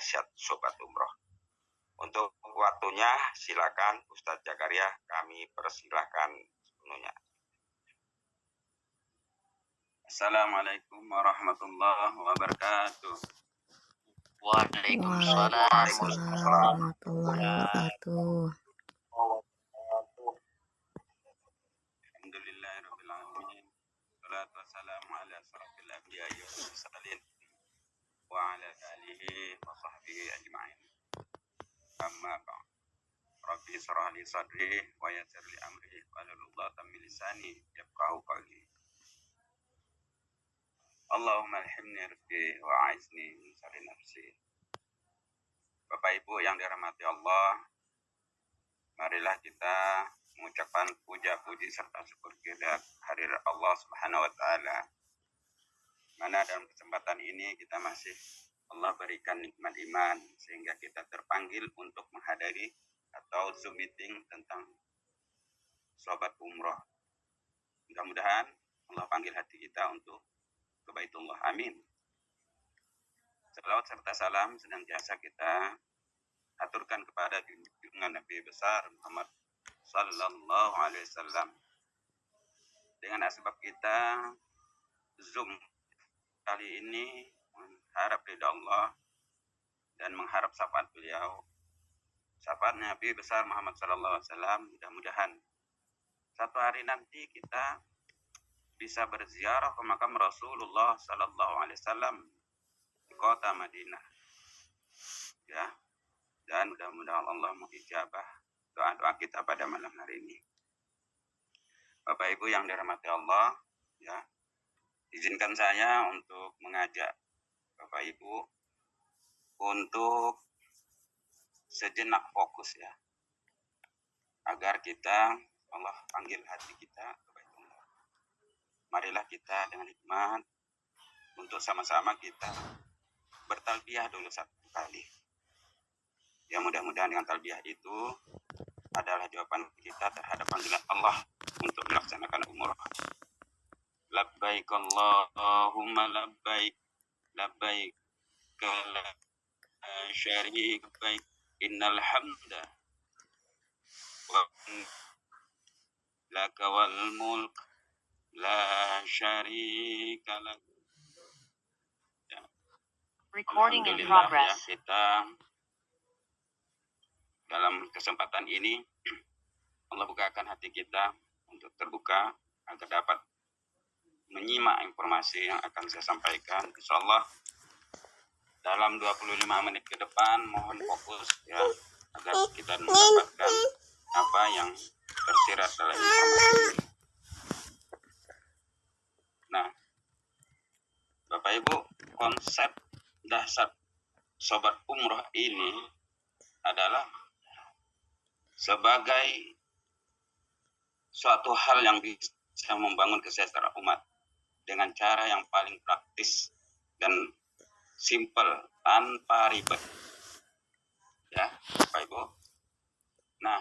dahsyat Sobat Umroh. Untuk waktunya silakan Ustadz Zakaria, kami persilahkan sepenuhnya. Assalamualaikum warahmatullahi wabarakatuh. Waalaikumsalam warahmatullahi wabarakatuh. Alhamdulillahirabbil alamin. Wassalatu wassalamu ala asyrafil anbiya'i wal mursalin wa ala alihi wa sahbihi ajma'in. Amma ba'd. Rabbi shrah li sadri wa yassir li amri wahlul 'uqdatam min lisani yafqahu qawli. Allahumma alhimni rizqi wa a'izni min syarri nafsi. Bapak Ibu yang dirahmati Allah, marilah kita mengucapkan puja-puji serta syukur kehadirat Allah Subhanahu wa taala. Mana dalam kesempatan ini kita masih Allah berikan nikmat iman sehingga kita terpanggil untuk menghadiri atau Zoom meeting tentang sobat umroh. Mudah-mudahan Allah panggil hati kita untuk ke Baitullah. Amin. Salawat serta salam senantiasa kita aturkan kepada junjungan Nabi besar Muhammad sallallahu alaihi wasallam. Dengan asbab kita Zoom kali ini mengharap ridha Allah dan mengharap syafaat beliau, syafaat Nabi besar Muhammad sallallahu alaihi wasallam. Mudah-mudahan satu hari nanti kita bisa berziarah ke makam Rasulullah sallallahu alaihi wasallam di kota Madinah. Ya. Dan mudah-mudahan Allah mengijabah doa-doa kita pada malam hari ini. Bapak Ibu yang dirahmati Allah, ya, izinkan saya untuk mengajak Bapak Ibu untuk sejenak fokus, ya, agar kita Allah panggil hati kita ke Baitullah. Marilah kita dengan hikmat untuk sama-sama kita bertalbiyah dulu satu kali. Ya, mudah-mudahan dengan talbiyah itu adalah jawaban kita terhadap panggilan Allah untuk melaksanakan umrah. Labbaik Allahumma labbaik, labbaik la syarika baik, innal hamda wa laka wal mulk la syarika lak. Recording in progress. Ya, kita dalam kesempatan ini Allah bukakan hati kita untuk terbuka agar dapat menyimak informasi yang akan saya sampaikan. Insyaallah dalam 25 menit ke depan mohon fokus, ya, agar kita mendapatkan apa yang tersirat dalam informasi ini. Nah, Bapak Ibu, konsep dahsyat sobat umroh ini adalah sebagai suatu hal yang bisa membangun kesejahteraan umat dengan cara yang paling praktis dan simple tanpa ribet, ya Bapak Ibu. Nah,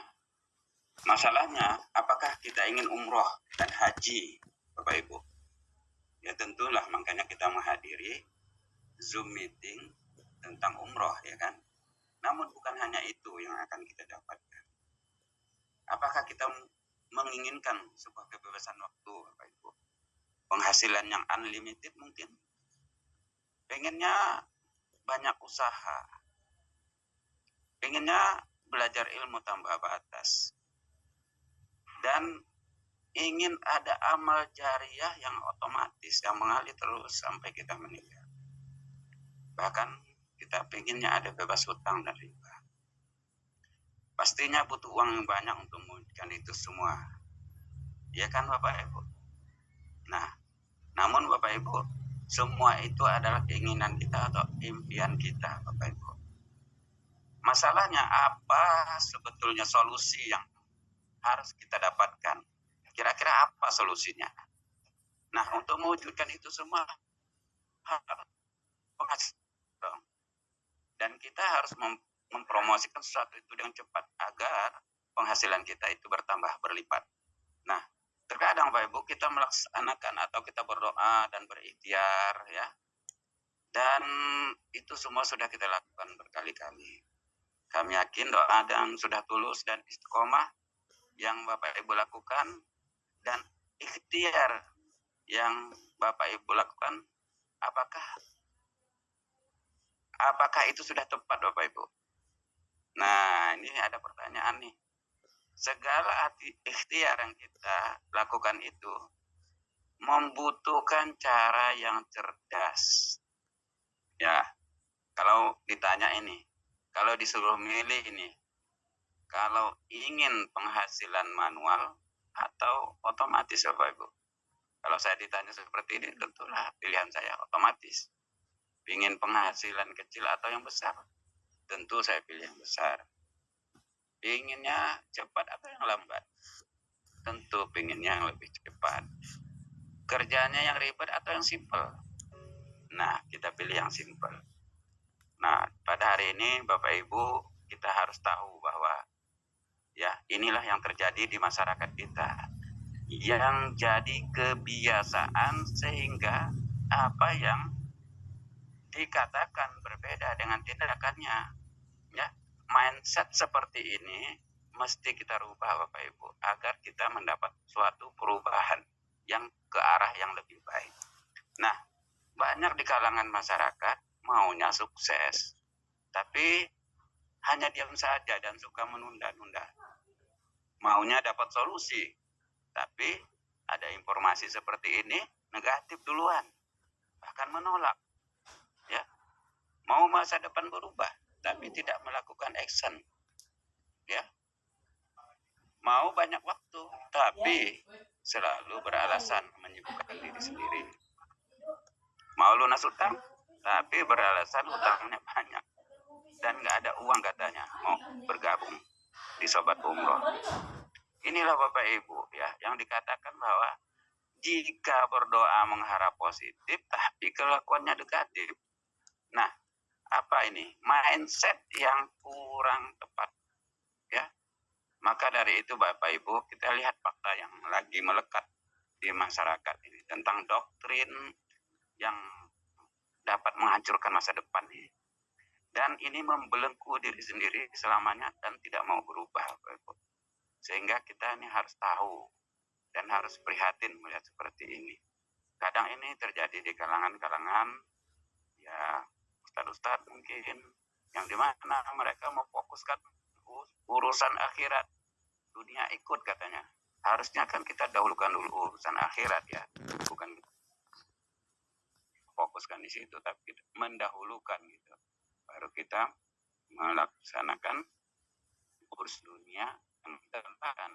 masalahnya apakah kita ingin umroh dan haji, Bapak Ibu? Ya tentulah, makanya kita menghadiri Zoom meeting tentang umroh, ya kan. Namun bukan hanya itu yang akan kita dapatkan. Apakah kita menginginkan sebuah kebebasan waktu, Bapak Ibu? Penghasilan yang unlimited mungkin? Pengennya banyak usaha? Pengennya belajar ilmu tanpa batas? Dan ingin ada amal jariah yang otomatis, yang mengalir terus sampai kita meninggal. Bahkan kita pengennya ada bebas hutang dan riba. Pastinya butuh uang yang banyak untuk mewujudkan itu semua. Ya kan Bapak Ibu? Nah, namun Bapak Ibu, semua itu adalah keinginan kita atau impian kita, Bapak Ibu. Masalahnya apa sebetulnya solusi yang harus kita dapatkan? Kira-kira apa solusinya? Nah, untuk mewujudkan itu semua penghasilan. Dan kita harus mempromosikan sesuatu itu dengan cepat agar penghasilan kita itu bertambah berlipat. Nah, terkadang Bapak Ibu kita melaksanakan atau kita berdoa dan berikhtiar, ya, Dan itu semua sudah kita lakukan berkali-kali. Kami yakin doa dan sudah tulus dan istiqomah yang Bapak Ibu lakukan dan ikhtiar yang Bapak Ibu lakukan, apakah itu sudah tepat Bapak Ibu? Nah, ini ada pertanyaan nih. Segala ikhtiar yang kita lakukan itu membutuhkan cara yang cerdas. Ya, kalau ditanya ini, kalau disuruh milih ini, kalau ingin penghasilan manual atau otomatis Bapak Ibu? Kalau saya ditanya seperti ini, tentulah pilihan saya otomatis. Ingin penghasilan kecil atau yang besar? Tentu saya pilih yang besar. Inginnya cepat atau yang lambat? Tentu pinginnya yang lebih cepat. Kerjanya yang ribet atau yang simpel? Nah, kita pilih yang simpel. Nah, pada hari ini Bapak Ibu, kita harus tahu bahwa ya inilah yang terjadi di masyarakat kita. Yang jadi kebiasaan sehingga apa yang dikatakan berbeda dengan tindakannya. Ya, mindset seperti ini mesti kita rubah Bapak Ibu agar kita mendapat suatu perubahan yang ke arah yang lebih baik. Nah, banyak di kalangan masyarakat maunya sukses, tapi hanya diam saja dan suka menunda-nunda. Maunya dapat solusi, tapi ada informasi seperti ini negatif duluan, bahkan menolak. Ya, mau masa depan berubah, tapi tidak melakukan action. Ya, mau banyak waktu, tapi selalu beralasan menyibukkan diri sendiri. Mau lunas utang, tapi beralasan utangnya banyak dan nggak ada uang katanya mau bergabung di Sobat Umroh. Inilah Bapak Ibu ya yang dikatakan bahwa jika berdoa mengharap positif tapi kelakuannya negatif. Nah, apa ini? Mindset yang kurang tepat ya. Maka dari itu Bapak Ibu, kita lihat fakta yang lagi melekat di masyarakat ini tentang doktrin yang dapat menghancurkan masa depan ini. Dan ini membelenggu diri sendiri selamanya dan tidak mau berubah Bapak Ibu. Sehingga kita ini harus tahu dan harus prihatin melihat seperti ini. Kadang ini terjadi di kalangan-kalangan ya ustadz-ustadz mungkin yang dimana mereka memfokuskan urusan akhirat. Dunia ikut katanya. Harusnya kan kita dahulukan dulu urusan akhirat ya. Bukan fokuskan di situ, tapi mendahulukan gitu. Baru kita melaksanakan urus dunia yang kita letakkan.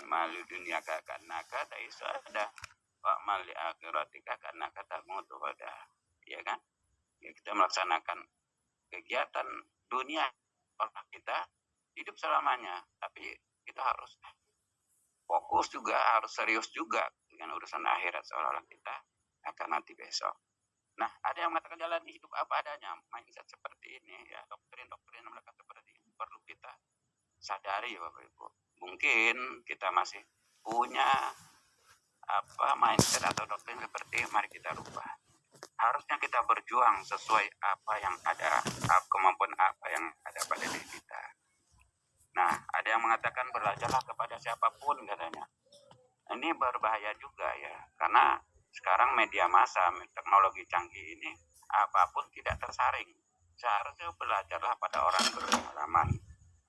Mali dunia karena kata isu ada Pak mali akhiratika karena kata mutu pada ya kan ya, kita melaksanakan kegiatan dunia orang kita hidup selamanya, tapi kita harus fokus juga, harus serius juga dengan urusan akhirat seolah-olah kita akan nanti besok. Nah, ada yang mengatakan jalan hidup apa adanya, mindset seperti ini ya, doktrin-doktrin mereka seperti ini perlu kita sadari Bapak Ibu. Mungkin kita masih punya mindset atau doktrin seperti mari kita rubah. Harusnya kita berjuang sesuai apa yang ada, kemampuan apa yang ada pada diri kita. Nah, ada yang mengatakan belajarlah kepada siapapun katanya. Ini berbahaya juga ya, karena sekarang media massa, teknologi canggih ini apapun tidak tersaring. Seharusnya belajarlah pada orang berpengalaman,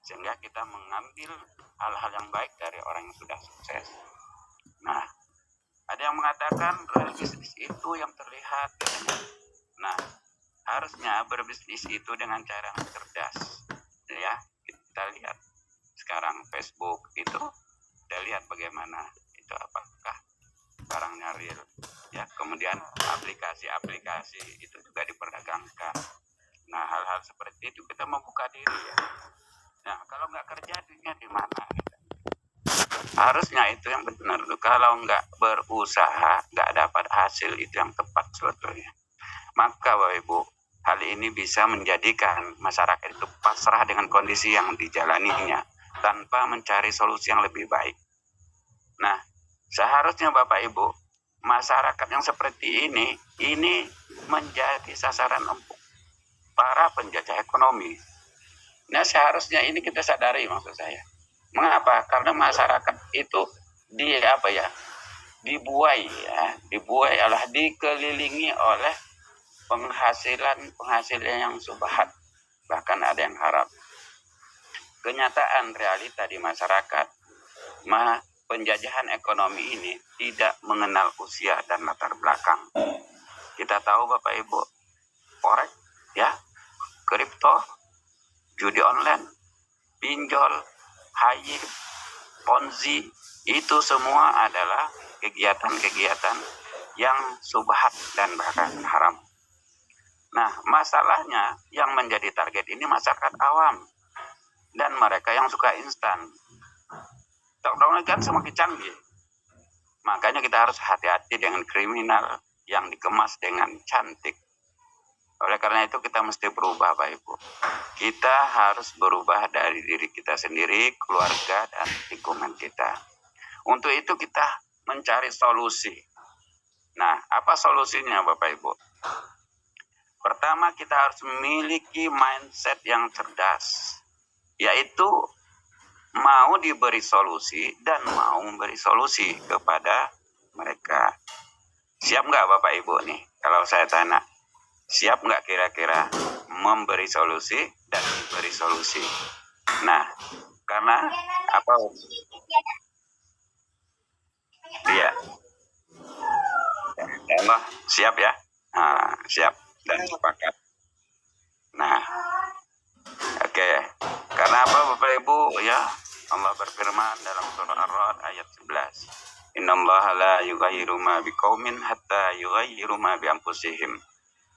sehingga kita mengambil hal-hal yang baik dari orang yang sudah sukses. Nah, ada yang mengatakan berbisnis itu yang terlihat katanya. Nah, harusnya berbisnis itu dengan cara yang cerdas. Ya, kita lihat sekarang Facebook itu, kita lihat bagaimana itu apakah barangnya real. Ya, kemudian aplikasi-aplikasi itu juga diperdagangkan. Nah, hal-hal seperti itu kita membuka diri ya. Nah, kalau nggak kerja duitnya di mana? Harusnya itu yang benar. Kalau nggak berusaha, nggak dapat hasil, itu yang tepat sebetulnya. Maka Bapak Ibu, hal ini bisa menjadikan masyarakat itu pasrah dengan kondisi yang dijalaninya tanpa mencari solusi yang lebih baik. Nah, seharusnya Bapak Ibu masyarakat yang seperti ini menjadi sasaran empuk para penjajah ekonomi. Nah, seharusnya ini kita sadari, maksud saya. Mengapa? Karena masyarakat itu dibuai dikelilingi oleh penghasilan yang subhat, bahkan ada yang haram. Kenyataan realita di masyarakat, penjajahan ekonomi ini tidak mengenal usia dan latar belakang. Kita tahu Bapak Ibu, forex, kripto, judi online, pinjol, high yield, ponzi, itu semua adalah kegiatan-kegiatan yang subhat dan bahkan haram. Nah, masalahnya yang menjadi target ini masyarakat awam dan mereka yang suka instan. Teknologi kan semakin canggih. Makanya kita harus hati-hati dengan kriminal yang dikemas dengan cantik. Oleh karena itu kita mesti berubah, Bapak Ibu. Kita harus berubah dari diri kita sendiri, keluarga, dan lingkungan kita. Untuk itu kita mencari solusi. Nah, apa solusinya Bapak Ibu? Pertama, kita harus memiliki mindset yang cerdas, yaitu mau diberi solusi dan mau memberi solusi kepada mereka. Siap nggak Bapak Ibu nih? Kalau saya tanya, siap nggak kira-kira memberi solusi dan diberi solusi? Nah, karena apa? Iya. Allah, siap ya? Nah, siap dan sepakat. Nah, oke. Karena apa Bapak Ibu ya? Allah berfirman dalam surah Ar-Ra'd ayat 11. Innallaha la yughayyiru ma biqaumin hatta yughayyiru ma bi anfusihim.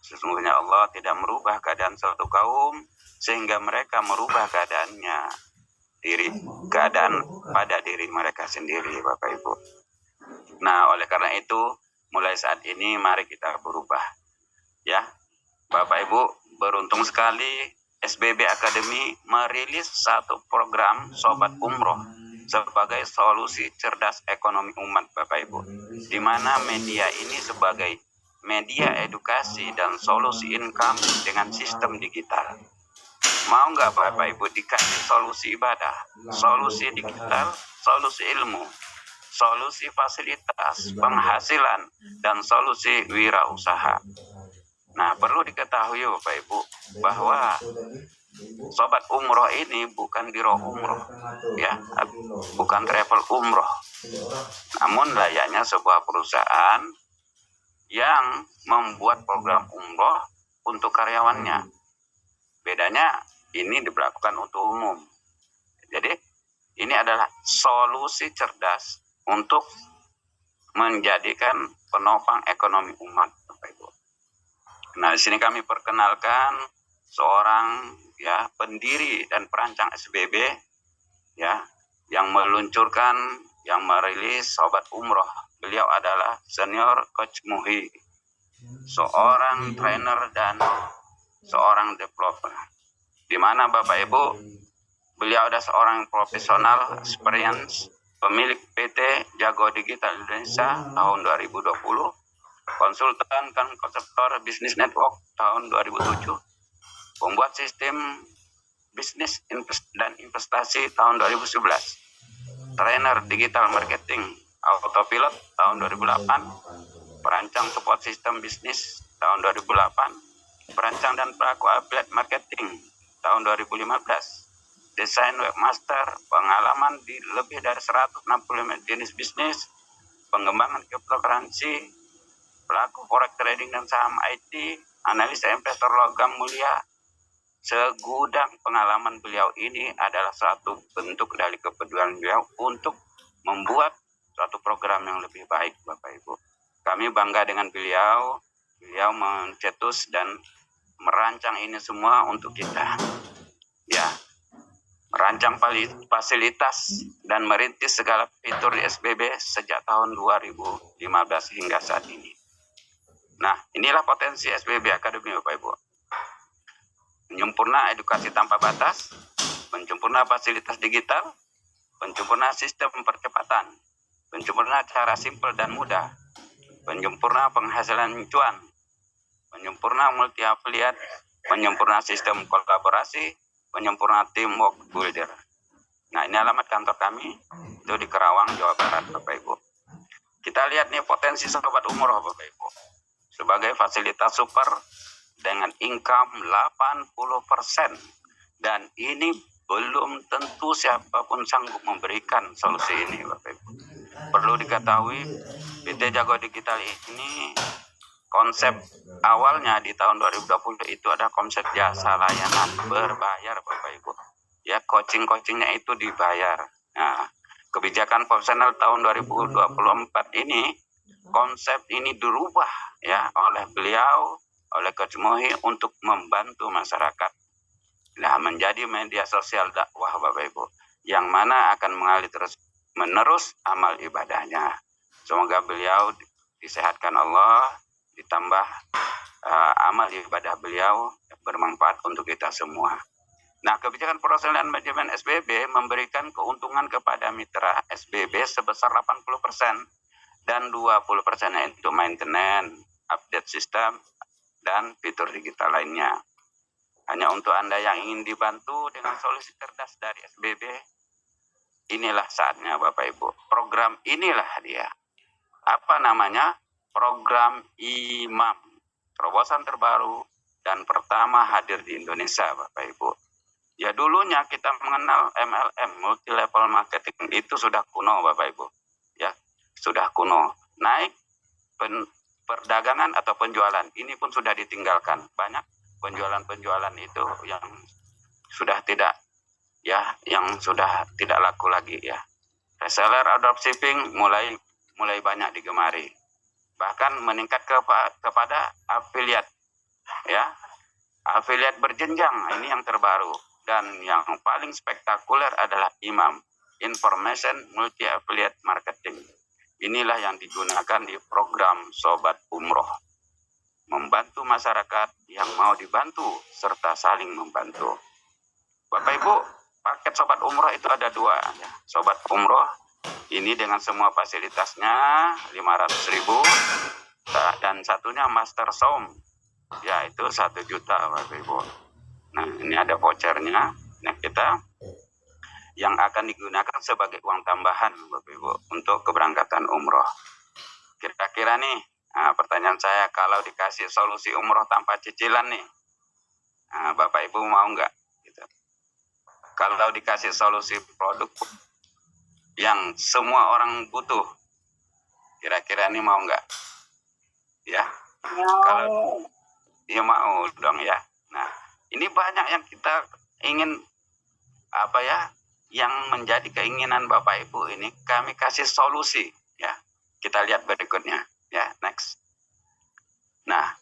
Sesungguhnya Allah tidak merubah keadaan suatu kaum sehingga mereka merubah keadaan pada diri mereka sendiri, Bapak Ibu. Nah, oleh karena itu, mulai saat ini mari kita berubah. Ya, Bapak Ibu, beruntung sekali SBB Academy merilis satu program Sobat Umroh sebagai solusi cerdas ekonomi umat, Bapak Ibu. Di mana media ini sebagai media edukasi dan solusi income dengan sistem digital. Mau nggak Bapak Ibu dikasih solusi ibadah, solusi digital, solusi ilmu, solusi fasilitas, penghasilan, dan solusi wirausaha. Nah, perlu diketahui Bapak Ibu bahwa Sobat Umroh ini bukan biro umroh, ya, bukan travel umroh, namun layaknya sebuah perusahaan yang membuat program umroh untuk karyawannya. Bedanya ini diberlakukan untuk umum. Jadi ini adalah solusi cerdas untuk menjadikan penopang ekonomi umat, Bapak Ibu. Nah, di sini kami perkenalkan seorang pendiri dan perancang SBB yang meluncurkan, yang merilis Sobat Umroh. Beliau adalah senior coach Muhi, seorang trainer dan seorang developer. Di mana Bapak Ibu, beliau adalah seorang profesional experience, pemilik PT Jago Digital Indonesia tahun 2020, konsultan dan konseptor bisnis network tahun 2007, pembuat sistem bisnis dan investasi tahun 2011, trainer digital marketing autopilot tahun 2008, perancang support sistem bisnis tahun 2008, perancang dan pelaku affiliate marketing tahun 2015, desain webmaster, pengalaman di lebih dari 165 jenis bisnis, pengembangan cryptocurrency, pelaku forex trading dan saham IT, analisa investor logam mulia. Segudang pengalaman beliau ini adalah suatu bentuk dari kepedulian beliau untuk membuat suatu program yang lebih baik, Bapak Ibu. Kami bangga dengan beliau. Beliau mencetus dan merancang ini semua untuk kita. Ya, merancang fasilitas dan merintis segala fitur di SBB sejak tahun 2015 hingga saat ini. Nah, inilah potensi SBB Academy, Bapak Ibu. Menyempurna edukasi tanpa batas, menyempurna fasilitas digital, menyempurna sistem percepatan, menyempurna cara simpel dan mudah, penyempurna penghasilan cuan, penyempurna multi afiliat, penyempurna sistem kolaborasi, penyempurna teamwork builder. Nah, ini alamat kantor kami, itu di Kerawang, Jawa Barat, Bapak Ibu. Kita lihat nih potensi sobat umroh, Bapak Ibu. Sebagai fasilitas super dengan income 80%. Dan ini belum tentu siapapun sanggup memberikan solusi ini, Bapak Ibu. Perlu diketahui, PT Jago Digital ini konsep awalnya di tahun 2020 itu ada konsep jasa layanan berbayar, Bapak Ibu. Ya, coachingnya itu dibayar. Nah, kebijakan profesional tahun 2024 ini, konsep ini dirubah ya oleh beliau, oleh Coach Mohi untuk membantu masyarakat. Nah, menjadi media sosial dakwah, Bapak Ibu, yang mana akan mengalir terus menerus amal ibadahnya. Semoga beliau disehatkan Allah, ditambah amal ibadah beliau bermanfaat untuk kita semua. Nah, kebijakan profesional dan manajemen SBB memberikan keuntungan kepada mitra SBB sebesar 80% dan 20% untuk maintenance, update sistem, dan fitur digital lainnya. Hanya untuk Anda yang ingin dibantu dengan solusi cerdas dari SBB, inilah saatnya Bapak Ibu. Program inilah dia. Apa namanya? Program IMAM. Terobosan terbaru dan pertama hadir di Indonesia, Bapak Ibu. Ya, dulunya kita mengenal MLM, multi level marketing, itu sudah kuno, Bapak Ibu. Ya, sudah kuno. Naik perdagangan atau penjualan, ini pun sudah ditinggalkan. Banyak penjualan itu yang sudah tidak, ya, yang sudah tidak laku lagi, ya. Reseller or dropshipping mulai banyak digemari. Bahkan meningkat kepada afiliat, ya. Afiliat berjenjang, ini yang terbaru. Dan yang paling spektakuler adalah IMAM, Information Multi Affiliate Marketing. Inilah yang digunakan di program Sobat Umroh. Membantu masyarakat yang mau dibantu, serta saling membantu. Bapak Ibu, paket Sobat Umroh itu ada 2. Ya. Sobat Umroh, ini dengan semua fasilitasnya, 500.000. Dan satunya Master Sound, ya itu 1 juta, Bapak Ibu. Nah, ini ada vouchernya. Nah, kita yang akan digunakan sebagai uang tambahan, Bapak Ibu, untuk keberangkatan umroh. Kira-kira nih, pertanyaan saya, kalau dikasih solusi umroh tanpa cicilan nih, Bapak Ibu mau nggak? Gitu. Kalau dikasih solusi produk yang semua orang butuh, kira-kira nih mau nggak? Ya, kalau ya mau dong ya. Nah, ini banyak yang kita ingin yang menjadi keinginan Bapak Ibu ini kami kasih solusi, ya. Kita lihat berikutnya, ya, next. Nah,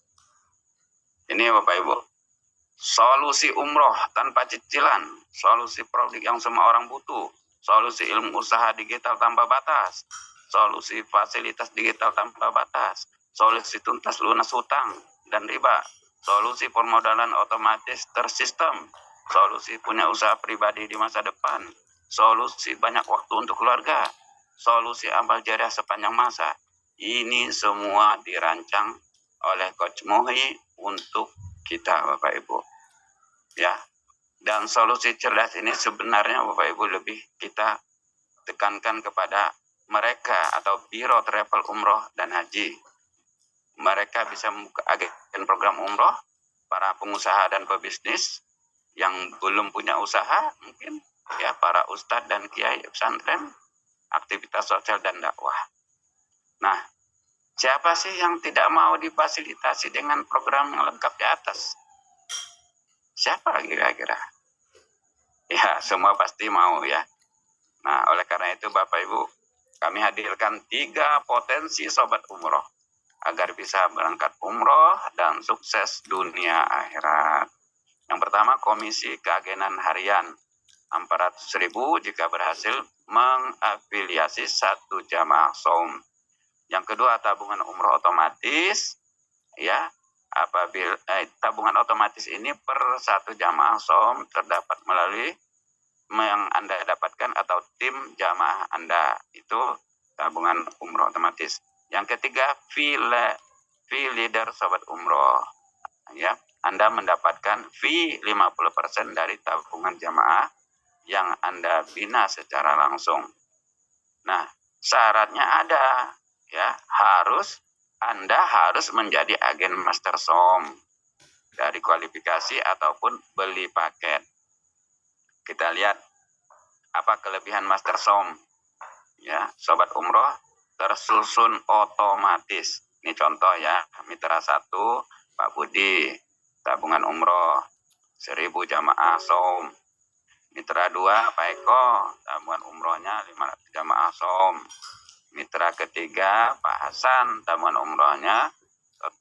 ini Bapak Ibu, solusi umroh tanpa cicilan, solusi produk yang semua orang butuh, solusi ilmu usaha digital tanpa batas, solusi fasilitas digital tanpa batas, solusi tuntas lunas hutang dan riba, solusi permodalan otomatis tersistem, solusi punya usaha pribadi di masa depan, solusi banyak waktu untuk keluarga, solusi amal jariah sepanjang masa. Ini semua dirancang oleh Coach Mohi untuk kita, Bapak Ibu. Ya. Dan solusi cerdas ini sebenarnya Bapak Ibu lebih kita tekankan kepada mereka atau Biro Travel Umroh dan Haji. Mereka bisa membuka agen program umroh, para pengusaha dan pebisnis yang belum punya usaha, mungkin ya para ustadz dan kiai pesantren, aktivitas sosial dan dakwah. Nah, siapa sih yang tidak mau difasilitasi dengan program yang lengkap di atas? Siapa kira-kira? Ya, semua pasti mau ya. Nah, oleh karena itu Bapak Ibu, kami hadirkan 3 potensi Sobat Umroh agar bisa berangkat umroh dan sukses dunia akhirat. Yang pertama, komisi keagenan harian 400.000 jika berhasil mengafiliasi 1 jamaah saum. Yang kedua, tabungan umroh otomatis, ya. Apabila tabungan otomatis ini per 1 jamaah saum terdapat melalui yang Anda dapatkan atau tim jamaah Anda, itu tabungan umroh otomatis. Yang ketiga, fee leader Sobat Umroh. Ya, Anda mendapatkan fee 50% dari tabungan jamaah yang Anda bina secara langsung. Nah, syaratnya ada, ya, Anda harus menjadi agen Master Som dari kualifikasi ataupun beli paket. Kita lihat apa kelebihan Master Som. Ya, Sobat Umroh, tersusun otomatis. Ini contoh ya, mitra 1 Pak Budi, tabungan umroh 1000 jamaah Som. Mitra 2 Pak Eko, tabungan umrohnya 500 jamaah Som. Mitra ketiga Pak Hasan, tabungan umrohnya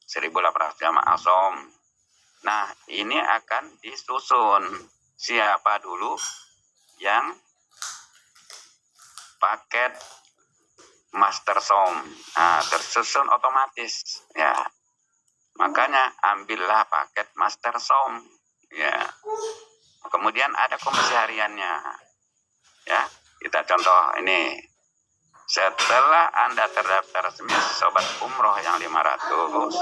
1800 jamaah Som. Nah, ini akan disusun siapa dulu yang paket Master Som. Nah, tersusun otomatis ya. Makanya ambillah paket Master Som ya. Kemudian ada komisi hariannya. Ya, kita contoh ini. Setelah Anda terdaftar resmi Sobat Umroh yang 500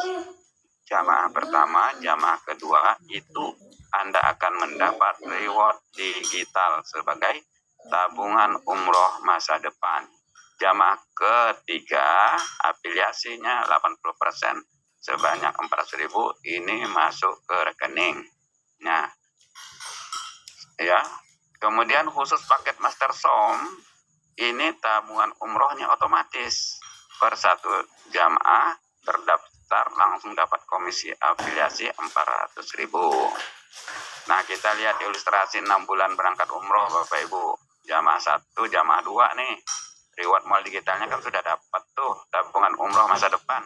jamaah pertama, jamaah kedua itu Anda akan mendapat reward digital sebagai tabungan umroh masa depan. Jamaah ketiga afiliasinya 80% sebanyak 400.000 ini masuk ke rekening. Nah, ya. Kemudian khusus paket Master Som ini tabungan umrohnya otomatis. Per satu jamaah terdaftar langsung dapat komisi afiliasi 400.000. Nah, kita lihat ilustrasi 6 bulan berangkat umroh Bapak Ibu. Jamaah 1, jamaah 2 nih. Reward mall digitalnya kan sudah dapat tuh tabungan umroh masa depan.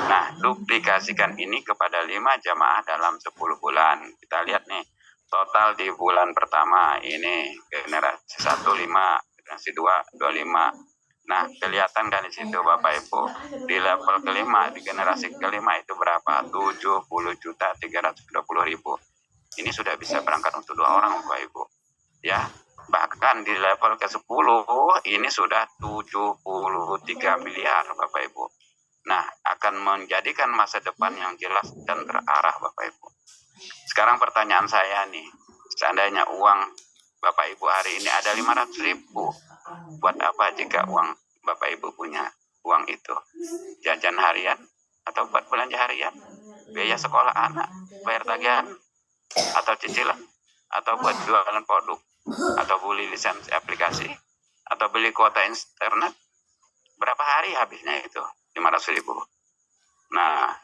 Nah, duplikasikan ini kepada 5 jamaah dalam 10 bulan. Kita lihat nih. Total di bulan pertama ini generasi 1 5, generasi 2 25. Nah, kelihatan kan di situ Bapak Ibu. Di level kelima, di generasi kelima itu berapa? 70.320.000. Ini sudah bisa berangkat untuk 2 orang Bapak Ibu. Ya, bahkan di level ke-10 ini sudah 73 miliar Bapak Ibu. Nah, akan menjadikan masa depan yang jelas dan terarah Bapak Ibu. Sekarang pertanyaan saya nih, seandainya uang Bapak Ibu hari ini ada 500.000, buat apa jika uang Bapak Ibu punya uang itu? Jajan harian atau buat belanja harian? Biaya sekolah anak, bayar tagihan, atau cicilan, atau buat jualan produk, atau beli lisensi aplikasi, atau beli kuota internet? Berapa hari habisnya itu? 500.000. Nah,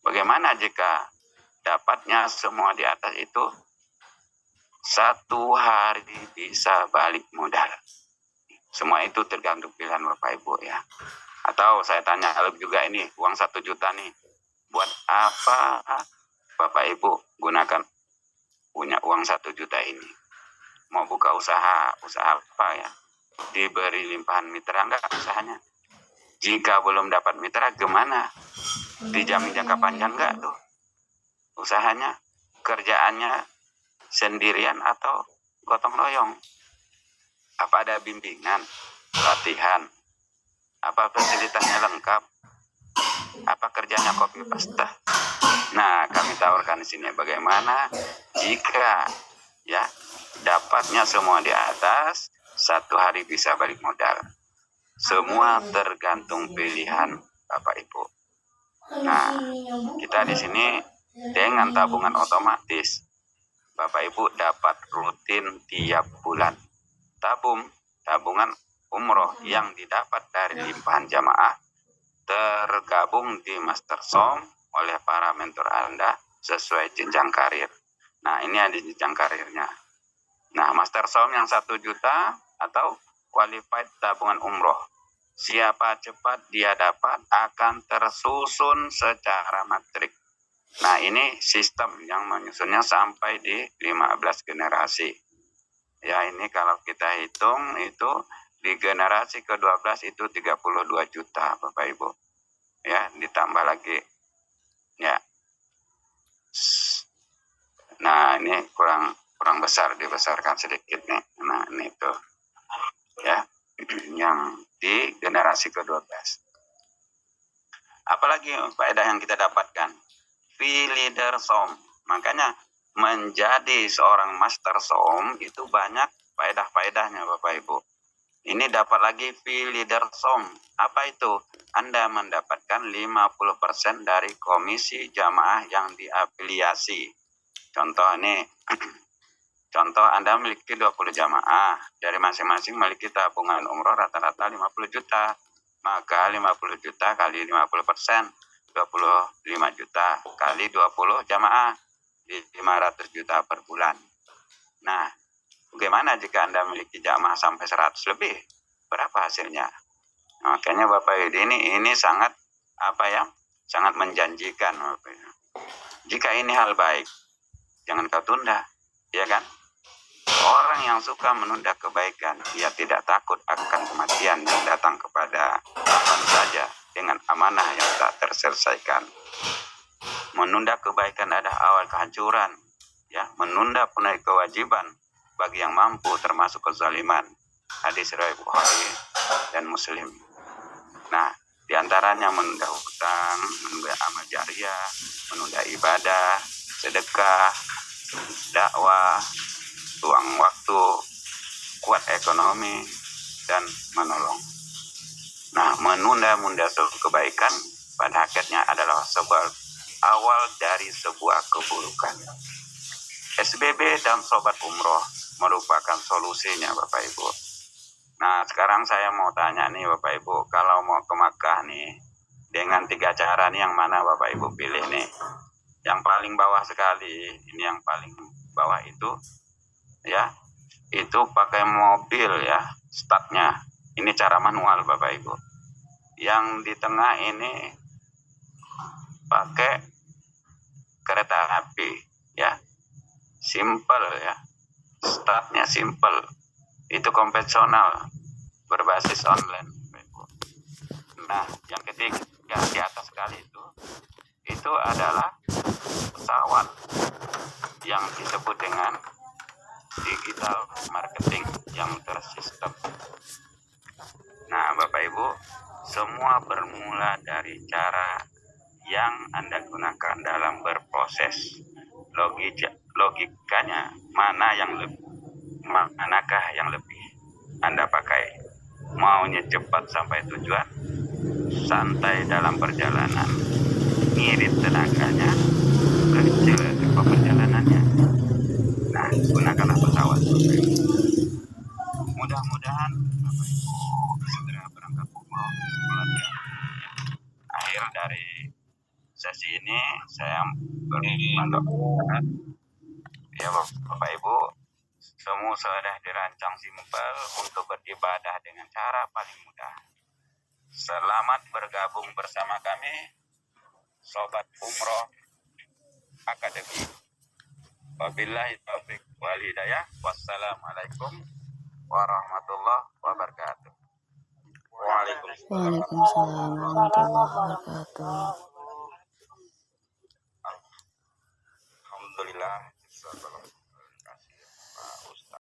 bagaimana jika dapatnya semua di atas itu 1 hari bisa balik modal? Semua itu tergantung pilihan Bapak Ibu ya. Atau saya tanya lebih juga ini, uang 1 juta nih, buat apa Bapak Ibu gunakan punya uang 1 juta ini? Mau buka usaha apa ya? Diberi limpahan mitra enggak usahanya? Jika belum dapat mitra gimana? Dijamin jangka panjang enggak tuh usahanya? Kerjaannya sendirian atau gotong royong? Apa ada bimbingan, latihan? Apa fasilitasnya lengkap? Apa kerjanya copy paste? Nah, kami tawarkan di sini bagaimana jika ya dapatnya semua di atas, 1 hari bisa balik modal. Semua tergantung pilihan Bapak Ibu. Nah, kita di sini dengan tabungan otomatis Bapak Ibu dapat rutin tiap bulan. Tabungan umroh yang didapat dari limpahan jamaah tergabung di Master Som oleh para mentor Anda sesuai jenjang karir. Nah, ini ada jenjang karirnya. Nah, Master Som yang 1 juta atau qualified tabungan umroh. Siapa cepat dia dapat akan tersusun secara matrik. Nah, ini sistem yang menyusunnya sampai di 15 generasi. Ya, ini kalau kita hitung itu di generasi ke-12 itu 32 juta Bapak Ibu. Ya, ditambah lagi. Ya. Nah, ini kurang besar, dibesarkan sedikit nih. Nah, ini tuh. Ya. Yang di generasi ke-12. Apalagi faedah yang kita dapatkan? Fee leader som. Makanya menjadi seorang master som itu banyak faedah-faedahnya Bapak Ibu. Ini dapat lagi fee leader som. Apa itu? Anda mendapatkan 50% dari komisi jamaah yang diafiliasi. Contoh ini, contoh Anda memiliki 20 jamaah, dari masing-masing memiliki tabungan umroh rata-rata 50 juta. Maka 50 juta kali 50%, 25 juta kali 20 jamaah, 500 juta per bulan. Nah, bagaimana jika Anda memiliki jamaah sampai 100 lebih? Berapa hasilnya? Makanya Bapak Ibu ini sangat sangat menjanjikan Bapak Ibu. Jika ini hal baik, jangan kau tunda, ya kan? Orang yang suka menunda kebaikan, ia tidak takut akan kematian yang datang kepada kapan saja dengan amanah yang tak terselesaikan. Menunda kebaikan adalah awal kehancuran, ya. Menunda penuh kewajiban bagi yang mampu termasuk kezaliman. Hadis riwayat Bukhari dan Muslim. Nah, diantaranya menunda hutang, menunda amal jariah, menunda ibadah, sedekah, dakwah, luang waktu, kuat ekonomi, dan menolong. Nah, menunda-munda kebaikan pada akhirnya adalah sebuah awal dari sebuah keburukan. SBB dan sobat umroh merupakan solusinya Bapak Ibu. Nah, sekarang saya mau tanya nih Bapak Ibu, kalau mau ke Makkah nih, dengan 3 cara nih yang mana Bapak Ibu pilih nih? Yang paling bawah sekali, ini yang paling bawah itu, ya, itu pakai mobil ya, startnya. Ini cara manual Bapak Ibu. Yang di tengah ini pakai kereta api, ya, simple ya, startnya simple. Itu konvensional, berbasis online. Nah, yang ketiga di atas sekali itu adalah pesawat yang disebut dengan digital marketing yang tersistem. Nah, Bapak Ibu, semua bermula dari cara yang Anda gunakan dalam berproses. Logikanya manakah yang lebih Anda pakai? Maunya cepat sampai tujuan, santai dalam perjalanan, ngirit tenaganya, kecil tempo perjalanannya. Nah, gunakanlah pesawat. Mudah-mudahan Bapak Ibu segera berangkat umroh keluarga. Akhir dari sesi ini saya mendoakan ya Bapak Ibu, semua sudah dirancang simpel untuk beribadah dengan cara paling mudah. Selamat bergabung bersama kami, Sobat Umroh Akademi. Wabillahi taufiq wal hidayah. Wassalamualaikum warahmatullahi wabarakatuh. Waalaikumsalam warahmatullahi wabarakatuh. Alhamdulillah.